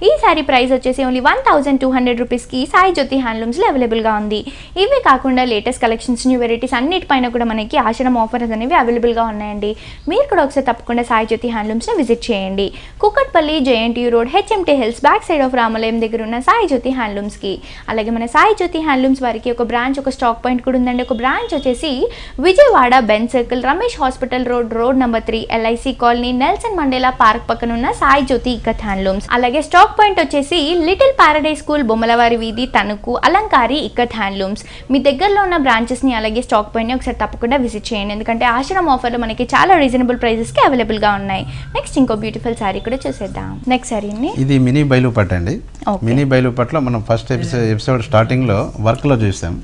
ఈ సారీ ప్రైస్ వచ్చేసి ఓన్లీ 1200 రూపీస్కి సాయి జ్యోతి హ్యాండ్లూమ్స్లో అవైలబుల్గా ఉంది. ఇవే కాకుండా లేటెస్ట్ కలెక్షన్స్, న్యూ వెరైటీస్ అన్నిటిపైన కూడా మనకి ఆశ్రమ్ ఆఫర్స్ అనేవి అవైలబుల్గా ఉన్నాయండి. మీరు కూడా ఒకసారి తప్పకుండా సాయి జ్యోతి హ్యాండ్లూమ్స్ని విజిట్ చేయండి. Kukatpally JNTU road HMT hills back side of రామాలయం దగ్గర ఉన్న సాయి జ్యోతి హ్యాండ్లూమ్స్కి. అలాగే మన సాయి జ్యోతి హ్యాండ్లూమ్స్ వారికి ఒక బ్రాంచ్, ఒక స్టాక్ పాయింట్ కూడా ఉందండి. ఒక బ్రాంచ్ వచ్చేసి Vijayawada Ben circle, Ramesh hospital road number 3, LIC colony, Nelson Mandela park పక్కన ఉన్న సాయి జ్యోతి ఇక్కత్ హ్యాండ్లూమ్స్. అలాగే స్టాక్ పాయింట్ వచ్చేసి లిటిల్ పారడైజ్ స్కూల్, బొమ్మలవారి వీధి, తణుకు, అలంకారి ఇక్కత్ హ్యాండ్లూమ్స్. మీ దగ్గరలో ఉన్న బ్రాంచెస్ని అలాగే స్టాక్ పాయింట్ని ఒకసారి తప్పకుండా విజిట్ చేయండి. ఎందుకంటే ఆశ్రమ్ ఆఫర్లో మనకి చాలా రీజనబుల్ ప్రైజెస్కి అవైలబుల్గా ఉన్నాయి. నెక్స్ట్ ఇంకో బ్యూటిఫుల్ సారీ కూడా చూసేద్దాం. నెక్స్ట్ సారీని ఇది మినీ బైలు పట్టు అండి. మినీ బైలు పట్టులో మనం ఫస్ట్ ఎపిసోడ్ స్టార్టింగ్ లో వర్క్ లో చూసాం.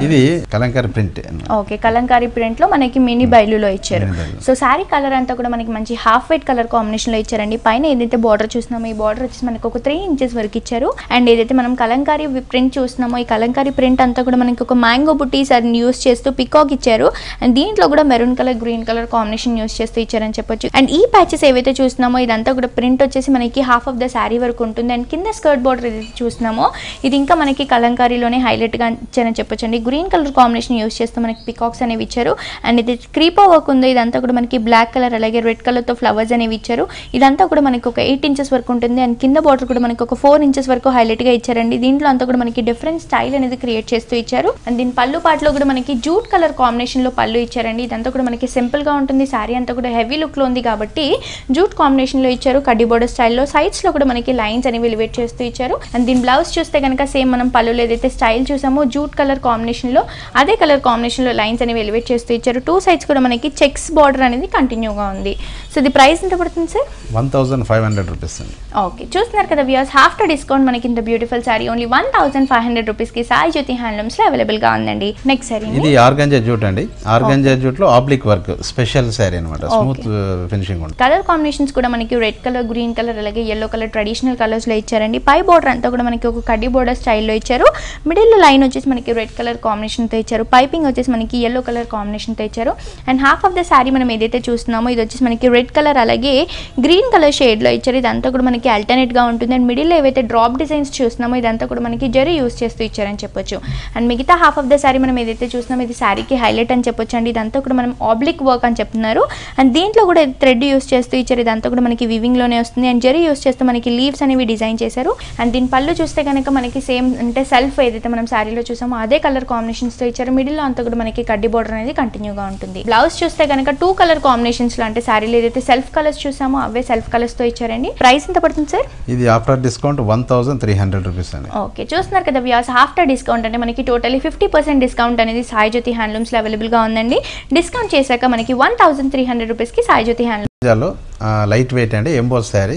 ఇది Kalamkari print. Okay, Kalamkari print లో మనకి మినీ బైలులో ఇచ్చారు. సో సారీ కలర్ అంతా కూడా మనకి మంచి హాఫ్ వైట్ కలర్ కాంబినేషన్ లో ఇచ్చారండి. పైన ఏదైతే బార్డర్ చూస్తున్నామో ఈ బార్డర్ వచ్చేసి మనకి ఒక 3 ఇంచెస్ వరకు ఇచ్చారు. అండ్ ఏదైతే మనం కలంకారీ ప్రింట్ చూస్తున్నామో ఈ కలంకారీ ప్రింట్ అంతా కూడా మనకి ఒక మ్యాంగో బుట్టీస్ అని యూస్ చేస్తూ పికాక్ ఇచ్చారు. అండ్ దీంట్లో కూడా maroon colour, green colour combination use చేస్తూ ఇచ్చారని చెప్పొచ్చు. అండ్ ఈ ప్యాచెస్ ఏవైతే చూస్తున్నామో ఇదంతా కూడా ప్రింట్ వచ్చేసి మనకి హాఫ్ ఆఫ్ ద శారీ వరకు ఉంటుంది. అండ్ కింద స్కర్ట్ బార్డర్ ఏదైతే చూస్తున్నామో ఇది ఇంకా మనకి కలంకారీలోనే హైలైట్ గా ఇచ్చారని చెప్పొచ్చు అండి. గ్రీన్ కలర్ కాంబినేషన్ యూస్ చేస్తూ మనకి పికాక్స్ అనేవి ఇచ్చారు. అండ్ ఇది క్రీపో వర్క్ ఉంది. ఇదంతా కూడా మనకి బ్లాక్ కలర్ అలాగే రెడ్ కలర్ తో ఫ్లవర్స్ అనేవి ఇచ్చారు. ఇదంతా కూడా మనకి ఒక 8 ఇంచెస్ వరకు ఉంటుంది. అండ్ కింద బార్డర్ కూడా మనకి ఒక 4 ఇంచెస్ వరకు హైలైట్ గా ఇచ్చారండి. దీంట్లో అంతా కూడా మనకి డిఫరెంట్ స్టైల్ అనేది క్రియేట్ చేస్తూ ఇచ్చారు. అండ్ దీని పళ్ళు పాటలో కూడా మనకి జూట్ కలర్ కాంబినేషన్ లో పళ్ళు ఇచ్చారండి. ఇదంతా కూడా మనకి సింపుల్ గా ఉంటుంది. సారీ అంతా కూడా హెవీ లుక్ లో ఉంది కాబట్టి జూట్ కాంబినేషన్ లో ఇచ్చారు. కడ్డీ బోర్డర్ స్టైల్లో సైడ్స్ లో కూడా మనకి లైన్స్ అనేవి ఎలివేట్ చేస్తూ ఇచ్చారు. అండ్ దీని బ్లౌజ్ చూస్తే కనుక సేమ్ మనం పళ్ళులో ఏదైతే స్టైల్ చూసామో జూట్ కలర్ కాంబినేషన్ లో అదే కలర్ కాంబినేషన్ కాంబినేషన్లో లైన్స్ అనేవి ఎలివేట్ చేస్తూ ఇచ్చారు. 2 సైడ్స్ కూడా మనకి చెక్స్ బార్డర్ అనేది కంటిన్యూగా ఉంది. సో ఇది ప్రైస్ ఎంత పడుతుంది సార్? 1500 రూపీస్ అండి. ఓకే, చూస్తున్నారు కదా వ్యూయర్స్, ఆఫ్టర్ డిస్కౌంట్ మనకి ఇంత బ్యూటిఫుల్ సారీ ఓన్లీ 1500 రూపీస్కి సాయి జ్యోతి హ్యాండ్లూమ్స్లో అవైలబుల్గా ఉందండి. నెక్స్ట్ సారీ ఇది ఆర్గంజా జూట్ అండి. ఆర్గంజా జూట్లో ఆబ్లిక్ వర్క్ స్పెషల్ సారీ అనమాట, స్మూత్ ఫినిషింగ్ ఉంటుంది. కలర్ కాంబినేషన్స్ కూడా మనకి రెడ్ కలర్, గ్రీన్ కలర్, అలాగే yellow కలర్ ట్రెడిషనల్ కలర్స్లో ఇచ్చారండి. పై బోర్డర్ అంతా కూడా మనకి ఒక కడ్డీ బోర్డర్ స్టైల్లో ఇచ్చారు. మిడిల్ లైన్ వచ్చేసి మనకి రెడ్ కలర్ కాంబినేషన్తో ఇచ్చారు. పైపింగ్ వచ్చేసి మనకి yellow కలర్ కాంబినేషన్తో ఇచ్చారు. And half of the sari మనం ఏదైతే చూస్తున్నామో ఇది వచ్చేసి మనకి రెడ్ కలర్ అలాగే గ్రీన్ కలర్ షేడ్లో ఇచ్చారు. ఇదంతా కూడా మనకి ఆల్టర్నేట్గా ఉంటుంది. అండ్ మిడిల్ ఏవైతే డ్రాప్ డిజైన్స్ చూస్తున్నామో ఇదంతా కూడా మనకి జరీ యూస్ చేస్తూ ఇచ్చారని చెప్పొచ్చు. అండ్ మిగతా హాఫ్ ఆఫ్ ద శారీ మనం ఏదైతే చూస్తున్నామో ఇది శారీకి హైలైట్ అని చెప్పొచ్చు అండి. ఇదంతా కూడా మనం ఆబ్లిక్ వర్క్ అని చెప్తున్నారు. అండ్ దీంట్లో కూడా థ్రెడ్ యూస్ చేస్తూ ఇచ్చారు. ఇదంతా కూడా మనకి వివింగ్లోనే వస్తుంది. అండ్ జరీ యూస్ చేస్తూ మనకి లీవ్స్ అనేవి డిజైన్ చేశారు. అండ్ దీని పళ్ళు చూస్తే కనుక మనకి సేమ్ అంటే సెల్ఫ్ ఏదైతే మనం శారీలో చూసామో అదే కలర్ కాంబినేషన్స్తో ఇచ్చారు. మిడిల్లో అంతా కూడా మనకి కడ్డీ బోర్డర్ అనేది కంటిన్యూగా ఉంటుంది. బ్లౌజ్ చూస్తే కనుక 2 కలర్ కాంబినేషన్స్లో అంటే శారీలో ఏదైతే సెల్ఫ్ కలర్స్ చూసామో అవే సెల్ఫ్ కలర్స్తో ఇచ్చారండి. ప్రైస్ ఎంత పడుతుంది సార్? ఇది ఆఫ్టర్ డిస్కౌంట్ 1300 రూపీస్ అండి. ఓకే, చూస్తున్నారు కదా వ్యూయర్స్, ఆఫ్టర్ డిస్కౌంట్ అంటే మనకి టోటలీ 50% డిస్కౌంట్ అనేది సాయి జ్యోతి హ్యాండ్లూమ్స్లో అవైలబుల్గా ఉందండి. డిస్కౌంట్ చేశాక మనకి 1300 రూపీస్కి సాయి జ్యోతి హ్యాండ్లూమ్స్ లైట్ వెయిట్ అండి, ఎంబోస్ శారీ,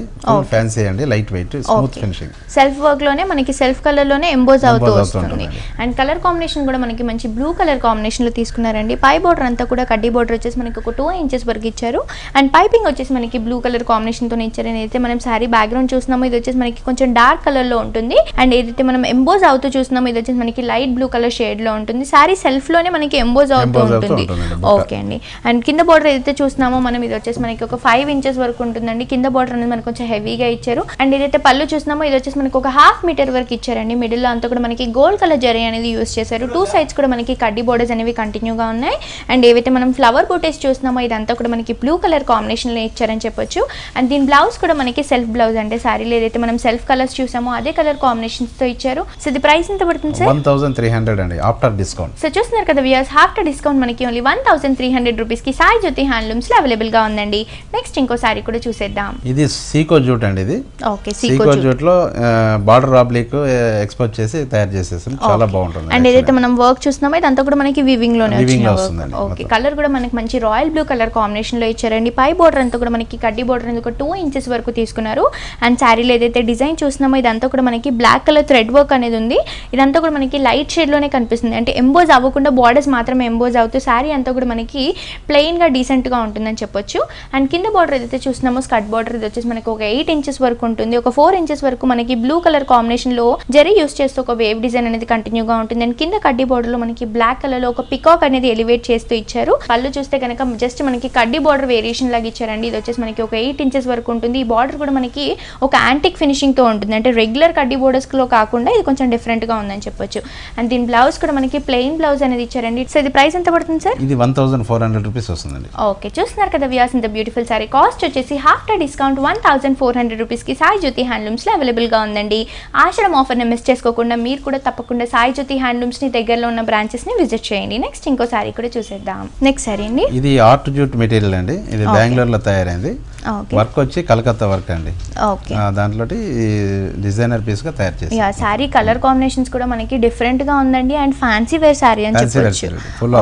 ఫ్యాన్సీ అండి, light weight, smooth finishing. Self work లోనే మనకి సెల్ఫ్ కలర్ లోనే ఎంబోస్ అవుతూ వస్తుంది. అండ్ కలర్ కాంబినేషన్ కూడా మనకి మంచి బ్లూ కలర్ కాంబినేషన్ లో తీసుకున్నారండి. పై బోర్డర్ అంతా కూడా కడ్డీ బోర్డర్ వచ్చేసి మనకి ఒక 2 ఇంచెస్ వరకు ఇచ్చారు. అండ్ పైపింగ్ వచ్చేసి మనకి బ్లూ కలర్ కాంబినేషన్ తో ఇచ్చారు. అయితే మనం శారీ బ్యాక్గ్రౌండ్ చూస్తున్నామో ఇది వచ్చేసి మనకి కొంచెం డార్క్ కలర్ లో ఉంటుంది. అండ్ ఏదైతే మనం ఎంబోస్ అవుతూ చూస్తున్నామో ఇది వచ్చేసి మనకి లైట్ బ్లూ కలర్ షేడ్ లో ఉంటుంది. శారీ సెల్ఫ్ లోనే మనకి ఎంబోస్ అవుతూ ఉంటుంది. ఓకే అండి. అండ్ కింద బోర్డర్ ఏదైతే చూస్తున్నామో మనం ఇది వచ్చేసి మనకి ఒక 5 ఇంచెస్ వరకు ఉంటుందండి. కింద బోర్డర్ అనేది మనకు కొంచెం హెవీగా ఇచ్చారు. అండ్ ఏదైతే పళ్ళు చూస్తున్నామో ఇది వచ్చేసి మనకి ఒక 1/2 మీటర్ వరకు ఇచ్చారండి. మిడిల్ లో అంతా కూడా మనకి గోల్డ్ కలర్ జరీ అనేది యూస్ చేశారు. 2 సైడ్స్ కూడా మనకి కడ్డీ బోర్డర్స్ అనేవి కంటిన్యూగా ఉన్నాయి. అండ్ ఏవైతే మనం ఫ్లవర్ బూటేస్ చూస్తున్నామో ఇదంతా కూడా మనకి బ్లూ కలర్ కాంబినేషన్ లో ఇచ్చారని చెప్పొచ్చు. అండ్ దీని బ్లౌజ్ కూడా మనకి సెల్ఫ్ బ్లౌజ్ అంటే శారీలో ఏదైతే మనం సెల్ఫ్ కలర్స్ చూసామో అదే కలర్ కాంబినేషన్స్ తో ఇచ్చారు. సో ఇది ప్రైస్ ఎంత పడుతుంది సార్? 1300 అండి ఆఫ్టర్ డిస్కౌంట్. సో చూస్తున్నారు కదా వ్యూయర్స్, ఆఫ్టర్ డిస్కౌంట్ మనకి ఓన్లీ 1300 రూపీస్ కి సాయి జ్యోతి హ్యాండ్లూమ్స్ లో అవైలబుల్ గా ఉందండి. నెక్స్ట్ ఇంకో సారీ కూడా చూసేద్దాం. ఇది సీకో జూట్ అండి. ఇది ఓకే, సీకో జూట్ లో బార్డర్ ఆబ్లిక్ ఎక్స్పోజ్ చేసి తయారు చేసేసాం. చాలా బాగుంటుంది. అండ్ ఏదైతే మనం వర్క్ చూస్తున్నామో ఇదంతా కూడా మనకి వివింగ్ లోనే వస్తుంది. ఓకే, కలర్ కూడా మనకి మంచి రాయల్ బ్లూ కలర్ కాంబినేషన్ లో ఇచ్చారండి. పై బోర్డర్ అంతా కూడా మనకి కడ్డీ బోర్డర్ అనేది ఒక 2 ఇంచెస్ వరకు తీసుకున్నారు. అండ్ శారీలో ఏదైతే డిజైన్ చూస్తున్నామో ఇదంతా కూడా మనకి బ్లాక్ కలర్ థ్రెడ్ వర్క్ అనేది ఉంది. ఇదంతా కూడా మనకి లైట్ షేడ్ లోనే కనిపిస్తుంది. అంటే ఎంబోజ్ అవ్వకుండా బార్డర్స్ మాత్రమే ఎంబోజ్ అవుతూ శారీ అంతా కూడా మనకి ప్లెయిన్ గా డీసెంట్ గా ఉంటుందని చెప్పొచ్చు. అండ్ కింద బార్డర్ ఏదైతే చూస్తున్నామో స్కర్ట్ బార్డర్ ఇది వచ్చేసి మనకి ఒక 8 ఇంచెస్ వరకు ఉంటుంది. ఒక 4 ఇంచెస్ వరకు మనకి బ్లూ కలర్ కాంబినేషన్ లో జరీ యూస్ చేస్తూ ఒక వేవ్ డిజైన్ అనేది కంటిన్యూగా ఉంటుంది. అండ్ కింద కడ్డీ బోర్డర్ లో మనకి బ్లాక్ కలర్ లో ఒక పికాక్ అనేది ఎలివేట్ చేస్తూ ఇచ్చారు. పళ్ళు చూస్తే కనుక జస్ట్ మనకి కడ్డీ బార్డర్ వేరియేషన్ లాగా ఇచ్చారండి. ఇది వచ్చేసి మనకి ఒక 8 ఇంచెస్ వరకు ఉంటుంది. ఈ బార్డర్ కూడా మనకి ఒక యాంటిక్ ఫినిషింగ్ తో ఉంటుంది. అంటే రెగ్యులర్ కడ్డీ బోర్డర్స్ లో కాకుండా ఇది కొంచెం డిఫరెంట్ గా ఉందని చెప్పొచ్చు. అండ్ దీని బ్లౌజ్ కూడా మనకి ప్లెయిన్ బ్లౌజ్ అనేది ఇచ్చారండి. సో ఇది ప్రైస్ ఎంత పడుతుంది సార్? ఇది 1400 రూపీస్ వస్తుందండి. ఓకే, చూస్తున్నారు కదా వ్యూయర్స్, ఇంత బ్యూటిఫుల్ సారీ కాస్ట్ వచ్చేసి ఆఫ్టర్ డిస్కౌంట్ 1400 రూపీస్ కి సాయి జ్యోతి హ్యాండ్లూమ్స్ లో అవైలబుల్ గా ఉందండి. ఆషాఢం ఆఫర్ ని మిస్ చేసుకోకుండా మీరు కూడా తప్పకుండా సాయి జ్యోతి హ్యాండ్లూమ్స్ ని దగ్గరలో ఉన్న బ్రాంచెస్ ని విజిట్ చేయండి. నెక్స్ట్ ఇంకో సారీ కూడా చూసేద్దాం. నెక్స్ట్ సారీ అండి, ఇది ఆర్ట్ జూట్ మెటీరియల్ అండి. ఇది బెంగళూరులో తయారైంది. వర్క్ వచ్చి కలకత్తా వర్క్ అండి. దాంట్లో డిజైనర్ పీస్ గా తయారు చేసి సారీ కలర్ కాంబినేషన్స్ కూడా మనకి డిఫరెంట్ గా ఉందండి. అండ్ ఫ్యాన్సీ వేర్ సారీ అని చెప్పొచ్చు.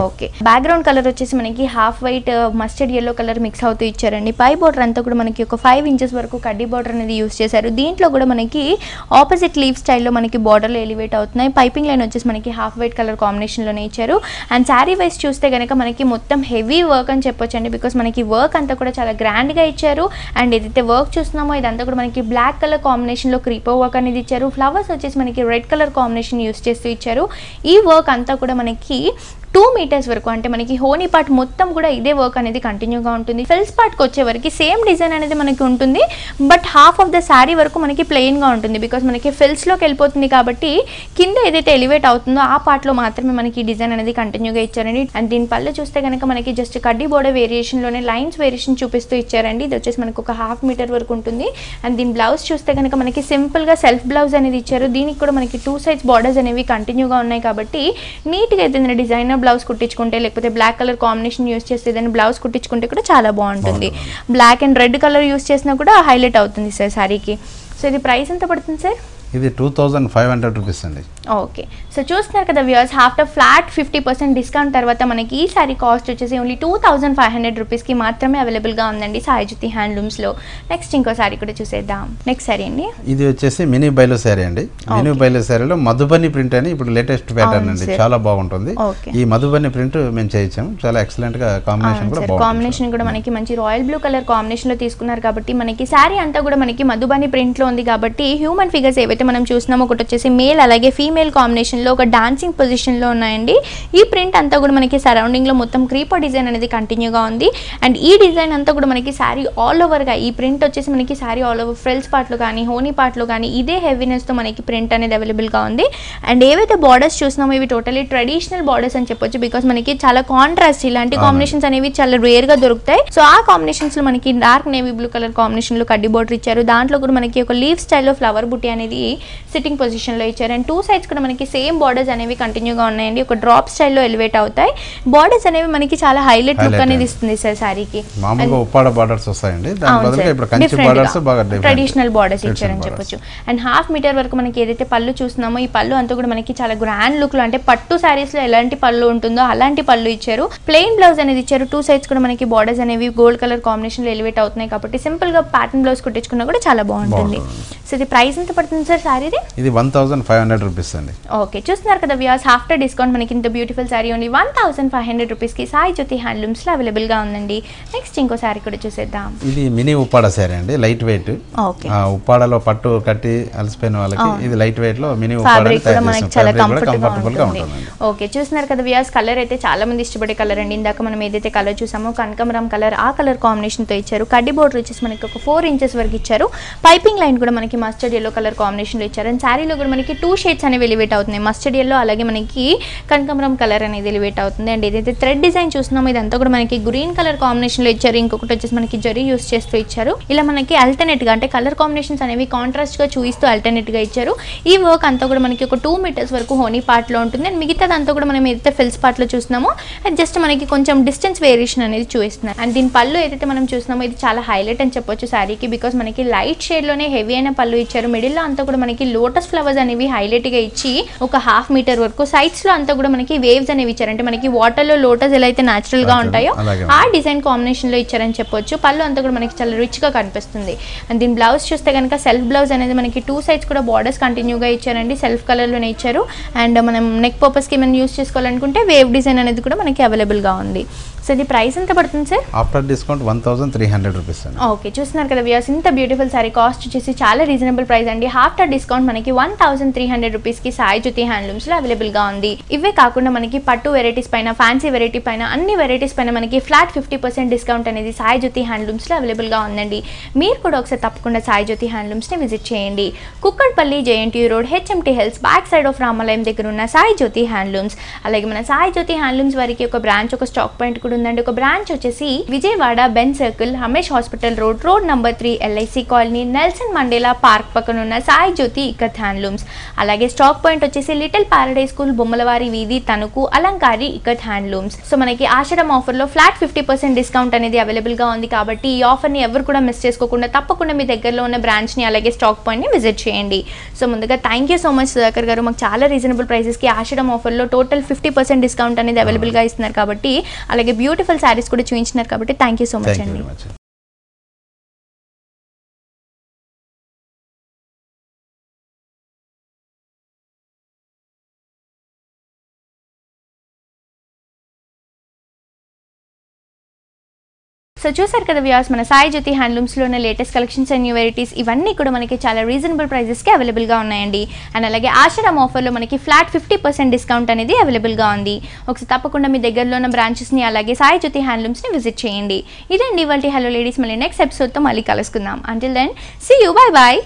ఓకే, బ్యాక్గ్రౌండ్ కలర్ వచ్చేసి మనకి half white mustard yellow colour mix అవుతూ ఇచ్చారండి. పై బోర్డర్ అంతా కూడా మనకి ఒక 5 ఇంచెస్ వరకు కడ్డీ బోర్డర్ అనేది యూస్ చేశారు. దీంట్లో కూడా మనకి ఆపోజిట్ లీవ్ స్టైల్లో మనకి బార్డర్లో ఎలివేట్ అవుతున్నాయి. పైపింగ్ లైన్ వచ్చేసి మనకి హాఫ్ వైట్ కలర్ కాంబినేషన్ లోనే ఇచ్చారు. అండ్ శారీ వైస్ చూస్తే కనుక మనకి మొత్తం హెవీ వర్క్ అని చెప్పొచ్చు అండి. బికాస్ మనకి వర్క్ అంతా కూడా చాలా గ్రాండ్ గా ఇచ్చారు. అండ్ ఏదైతే వర్క్ చూస్తున్నామో ఇదంతా కూడా మనకి బ్లాక్ కలర్ కాంబినేషన్ లో క్రీపర్ వర్క్ అనేది ఇచ్చారు. ఫ్లవర్స్ వచ్చేసి మనకి రెడ్ కలర్ కాంబినేషన్ యూస్ చేస్తూ ఇచ్చారు. ఈ వర్క్ అంతా కూడా మనకి 2 మీటర్స్ వరకు అంటే మనకి హోనీ పార్ట్ మొత్తం కూడా ఇదే వర్క్ అనేది కంటిన్యూగా ఉంటుంది. ఫెల్స్ పార్ట్కి వచ్చే వరకు సేమ్ డిజైన్ అనేది మనకి ఉంటుంది. But half of the sari వరకు మనకి ప్లెయిన్గా ఉంటుంది. బికాస్ మనకి ఫెల్స్లోకి వెళ్ళిపోతుంది కాబట్టి కింద ఏదైతే ఎలివేట్ అవుతుందో ఆ పార్ట్లో మాత్రమే మనకి డిజైన్ అనేది కంటిన్యూగా ఇచ్చారండి. అండ్ దీని పళ్ళు చూస్తే కనుక మనకి జస్ట్ కడ్డీ బోర్డర్ వేరియేషన్లోనే లైన్స్ వేరియేషన్ చూపిస్తూ ఇచ్చారండి. ఇది వచ్చేసి మనకి ఒక 1/2 మీటర్ వరకు ఉంటుంది. అండ్ దీని బ్లౌజ్ చూస్తే కనుక మనకి సింపుల్గా సెల్ఫ్ బ్లౌజ్ అనేది ఇచ్చారు. దీనికి కూడా మనకి 2 సైడ్స్ బార్డర్స్ అనేవి కంటిన్యూగా ఉన్నాయి కాబట్టి నీట్గా ఏదైనా డిజైనర్ బ్లౌజ్ కుట్టించుకుంటే లేకపోతే బ్లాక్ కలర్ కాంబినేషన్ యూస్ చేస్తే ఏదైనా బ్లౌజ్ కుట్టించుకుంటే కూడా చాలా బాగుంటుంది. Black and red colour use చేసినా కూడా హైలైట్ అవుతుంది సార్ శారీకి. సో ఇది ప్రైస్ ఎంత పడుతుంది సార్? ఇది 2500 రూపీస్ అండి. ఓకే, సో చూస్తున్నారు కదా వ్యూవర్స్, ఆఫ్టర్ ఫ్లాట్ 50% డిస్కౌంట్ తర్వాత మనకి ఈ సారీ కాస్ట్ వచ్చేసి ఓన్లీ 2500 రూపీస్కి మాత్రమే అవైలబుల్గా ఉందండి సాయిజ్యోతి హ్యాండ్లూమ్స్లో. నెక్స్ట్ ఇంకో సారీ కూడా చూసేద్దాం. నెక్స్ట్ సారీ అండి, ఇది వచ్చేసి మినీ బైలో సారీ అండి. మినీ బైలో సారీలో మధుబని ప్రింట్ అని ఇప్పుడు లేటెస్ట్ ప్యాటర్న్ అండి, చాలా బాగుంటుంది. ఈ మధుబని ప్రింట్ మేము చేయించాం, చాలా ఎక్సలెంట్ గా కాంబినేషన్ కూడా బాగుంది. కాంబినేషన్ కూడా మనకి మంచి రాయల్ బ్లూ కలర్ కాంబినేషన్ లో తీసుకున్నారు కాబట్టి మనకి సారీ అంతా కూడా మనకి మధుబని ప్రింట్ లో ఉంది కాబట్టి హ్యూమన్ ఫిగర్స్ ఏవైతే మనం చూస్తున్నామో ఒకటి వచ్చేసి మేల్ అలాగే ఫీమేల్ కాంబినేషన్ లో ఒక డాన్సింగ్ పొజిషన్ లో ఉన్నాయండి. ఈ ప్రింట్ అంతా కూడా మనకి సరౌండింగ్ లో మొత్తం క్రీపర్ డిజైన్ అనేది కంటిన్యూగా ఉంది. అండ్ ఈ డిజైన్ అంతా కూడా మనకి సారీ ఆల్ ఓవర్ గా ఈ ప్రింట్ వచ్చేసి మనకి sorry all over frills part లో కానీ హోనీ పార్ట్ లో కానీ ఇదే హెవీనెస్ తో మనకి ప్రింట్ అనేది అవైలబుల్ గా ఉంది. అండ్ ఏవైతే బార్డర్స్ చూస్తున్నామో ఇవి టోటలీ ట్రెడిషనల్ బార్డర్స్ అని చెప్పొచ్చు, బికాస్ మనకి చాలా కాంట్రాస్ట్ ఇలాంటి కాంబినేషన్స్ అనేవి చాలా రేర్ గా దొరుకుతాయి. సో ఆ కాంబినేషన్స్ లో మనకి dark navy blue colour combination లో కడ్డీ బార్డర్ ఇచ్చారు. దాంట్లో కూడా మనకి ఒక లీఫ్ స్టైల్లో ఫ్లవర్ బుట్టి అనేది సిట్టింగ్ పొజిషన్ లో ఇచ్చారు. అండ్ టూ సైడ్స్ కూడా మనకి సేమ్ బార్డర్స్ అనేవి కంటిన్యూగా ఉన్నాయండి, ఒక డ్రాప్ స్టైల్లో ఎలివేట్ అవుతాయి. బార్డర్స్ అనేవి మనకి చాలా హైలైట్ లుక్ అనేది ఇస్తుంది సార్ సారీకి. మామూలుగా ఉప్పాడ బార్డర్స్ వస్తాయండి, దాని బదులుగా ఇప్పుడు కంచి బార్డర్స్ బాగా ట్రెడిషనల్ బార్డర్స్ ఇచ్చారని చెప్పొచ్చు. అండ్ హాఫ్ మీటర్ వరకు మనకి ఏదైతే పళ్ళు చూస్తున్నామో ఈ పళ్ళు అంతా కూడా మనకి చాలా గ్రాండ్ లుక్ లో, అంటే పట్టు సారీస్ లో ఎలాంటి పళ్ళు ఉంటుందో అలాంటి పళ్ళు ఇచ్చారు. ప్లెయిన్ బ్లౌజ్ అనేది ఇచ్చారు. టూ సైడ్స్ కూడా మనకి బార్డర్స్ అనేవి గోల్డ్ కలర్ కాంబినేషన్ లో ఎలివేట్ అవుతున్నాయి కాబట్టి సింపుల్ గా ప్యాటర్న్ బ్లౌజ్ కుట్టించుకున్నా కూడా చాలా బాగుంటుంది. సో ఇది ప్రైస్ ఎంత పడుతుంది సార్ సారీది? ఇది 1500 రూపీస్ అండి. ఓకే, చూస్తున్నారు కదా వ్యూవర్స్, ఆఫ్టర్ డిస్కౌంట్ మనకి ఇంత బ్యూటిఫుల్ సారీ ఓన్లీ 1500 రూపీస్ కి సాయిజ్యోతి హ్యాండ్లూమ్స్ లో అవైలబుల్ గా ఉందండి. నెక్స్ట్ ఇంకో సారీ కూడా చూసేద్దాం. ఇది మినీ ఉప్పాడ సారీ అండి, లైట్ వెయిట్. ఓకే, ఉప్పాడలో పట్టు కట్టి అలసిపోయిన వాళ్ళకి ఇది లైట్ వెయిట్ లో మినీ ఉప్పాడ చాలా కంఫర్టబుల్ గా ఉంటుంది. ఓకే, చూస్తున్నారు కదా వ్యూవర్స్, కలర్ అయితే చాలా మంది ఇష్టపడే కలర్ అండి. ఇందాక మనం ఏదైతే కలర్ చూసామో కనకమరం కలర్, ఆ కలర్ కాంబినేషన్ తో ఇచ్చారు. కడ్డీ బోర్డర్ వచ్చేసి మనకి ఒక 4 ఇంచెస్ వరకు ఇచ్చారు. పైపింగ్ లైన్ కూడా మనకి మస్టర్డ్ ఎల్లో కలర్ కాంబినేషన్ లో ఇచ్చారు. అండ్ శారీలో కూడా మనకి 2 షేడ్స్ అనేవి ఎలివేట్ అవుతున్నాయి, మస్టర్డ్ ఎల్లో అలాగే మనకి కనకమరం కలర్ అనేది ఎలివేట్ అవుతుంది. అండ్ ఏదైతే థ్రెడ్ డిజైన్ చూస్తున్నామో ఇదంతా కూడా మనకి గ్రీన్ కలర్ కాంబినేషన్ లో ఇచ్చారు. ఇంకొకటి వచ్చేసి మనకి జరీ యూస్ చేస్తూ ఇచ్చారు. ఇలా మనకి అల్టర్నేట్ గా అంటే కలర్ కాంబినేషన్స్ అనేవి కాంట్రాస్ట్ గా చూపిస్తూ అల్టర్నేట్ గా ఇచ్చారు. ఈ వర్క్ అంతా కూడా మనకి ఒక 2 మీటర్స్ వరకు హోనీ పార్ట్ లో ఉంటుంది. అండ్ మిగతాదంతా కూడా మనం ఏదైతే ఫిల్స్ పార్ట్ లో చూస్తున్నామో అది జస్ట్ మనకి కొంచెం డిస్టెన్స్ వేరియేషన్ అనేది చూపిస్తున్నారు. అండ్ దీని పళ్ళు ఏదైతే మనం చూస్తున్నామో ఇది చాలా హైలైట్ అని చెప్పొచ్చు శారీకి, బికాస్ మనకి లైట్ షేడ్ లోనే హెవీ అయిన పళ్ళు ఇచ్చారు. మిడిల్ లో అంతా కూడా మనకి లోటస్ ఫ్లవర్స్ అనేవి హైలైట్ గా ఇచ్చి ఒక హాఫ్ మీటర్ వరకు సైడ్స్ లో అంతా కూడా మనకి వేవ్స్ అనేవి ఇచ్చారు. అంటే మనకి వాటర్ లో లోటస్ ఎలా అయితే న్యాచురల్ గా ఉంటాయో ఆ డిజైన్ కాంబినేషన్ లో ఇచ్చారని చెప్పొచ్చు. పళ్ళు అంతా కూడా మనకి చాలా రిచ్ గా కనిపిస్తుంది. అండ్ దీని బ్లౌజ్ చూస్తే కనుక సెల్ఫ్ బ్లౌజ్ అనేది మనకి 2 సైడ్స్ కూడా బార్డర్స్ కంటిన్యూగా ఇచ్చారండి, సెల్ఫ్ కలర్ లోనే ఇచ్చారు. అండ్ మనం నెక్ పర్పస్ కి మనం యూస్ చేసుకోవాలనుకుంటే వేవ్ డిజైన్ అనేది కూడా మనకి అవైలబుల్ గా ఉంది. సో ఇది ప్రైస్ ఎంత పడుతుంది సార్? ఆఫ్టర్ డిస్కౌంట్ 1300 రూపీస్ అండి. ఓకే, చూస్తున్నారు కదా వ్యూవర్స్, ఇంత బ్యూటిఫుల్ సారీ కాస్ట్ వచ్చేసి చాలా రీజనబుల్ ప్రైస్ అండి. ఆఫ్టర్ డిస్కౌంట్ మనకి 1300 రూపీస్ కి సాయిజ్యోతి హ్యాండ్లూమ్స్ లో అవైలబుల్ గా ఉంది. ఇవే కాకుండా మనకి పట్టు వెరైటీస్ పైన, ఫ్యాన్సీ వెరైటీ పైన, అన్ని వెరైటీస్ పైన మనకి ఫ్లాట్ 50% డిస్కౌంట్ అనేది సాయిజ్యోతి హ్యాండ్లూమ్స్ లో అవైలబుల్ గా ఉందండి. మీరు కూడా ఒకసారి తప్పకుండా సాయిజ్యోతి హ్యాండ్లూమ్స్ ని విజిట్ చేయండి. Kukatpally JNTU road HMT hills back side of రామాలయం దగ్గర ఉన్న సాయిజ్యోతి హ్యాండ్లూమ్స్. అలాగే మన సాయిజ్యోతి హ్యాండ్లూమ్స్ వారికి ఒక బ్రాంచ్, ఒక స్టాక్ పాయింట్ కూడా ఉందండి. ఒక బ్రాంచ్ వచ్చేసి Vijayawada Ben circle, Ramesh hospital road number 3, LIC colony, Nelson Mandela park పక్కన ఉన్న సాయిజ్యోతి ఇక్కత్ హ్యాండ్లూమ్స్. అలాగే స్టాక్ పాయింట్ వచ్చేసి లిటిల్ పారడైజ్ స్కూల్, బొమ్మలవారి వీధి, తణుకు, అలంకారి ఇక్కత్ హ్యాండ్లూమ్స్. సో మనకి ఆషాఢం ఆఫర్ లో ఫ్లాట్ 50% డిస్కౌంట్ అనేది అవైలబుల్ గా ఉంది కాబట్టి ఈ ఆఫర్ ని ఎవరు కూడా మిస్ చేసుకోకుండా తప్పకుండా మీ దగ్గరలో ఉన్న బ్రాంచ్ ని అలాగే స్టాక్ పాయింట్ ని విజిట్ చేయండి. సో ముందుగా thank you so much Sudhakar గారు, మాకు చాలా రీజనబుల్ ప్రైసెస్ కి ఆషాఢం ఆఫర్ లో టోటల్ 50% డిస్కౌంట్ అనేది అవైలబుల్ గా ఇస్తున్నారు కాబట్టి, అలాగే బ్యూటిఫుల్ సారీస్ కూడా చూపించినారు కాబట్టి థ్యాంక్ యూ సో మచ్ అండి. సో చూసారు కదా వ్యూవర్స్, మన సాయిజ్యోతి హ్యాండ్లూమ్స్లో ఉన్న latest collections and new varieties ఇవన్నీ కూడా మనకి చాలా రీజనబుల్ ప్రైజెస్కి అవైలబుల్గా ఉన్నాయండి. అండ్ అలాగే ఆషాఢం ఆఫర్లో మనకి ఫ్లాట్ 50% డిస్కౌంట్ అనేది అవైలబుల్గా ఉంది. ఒకసారి తప్పకుండా మీ దగ్గరలో ఉన్న బ్రాంచెస్ని అలాగే సాయిజ్యోతి హ్యాండ్లూమ్స్ని విజిట్ చేయండి. ఇదండి ఇవాల్టి హలో లేడీస్. మళ్ళీ నెక్స్ట్ ఎపిసోడ్తో మళ్ళీ కలుసుకుందాం. Until then see you, bye bye.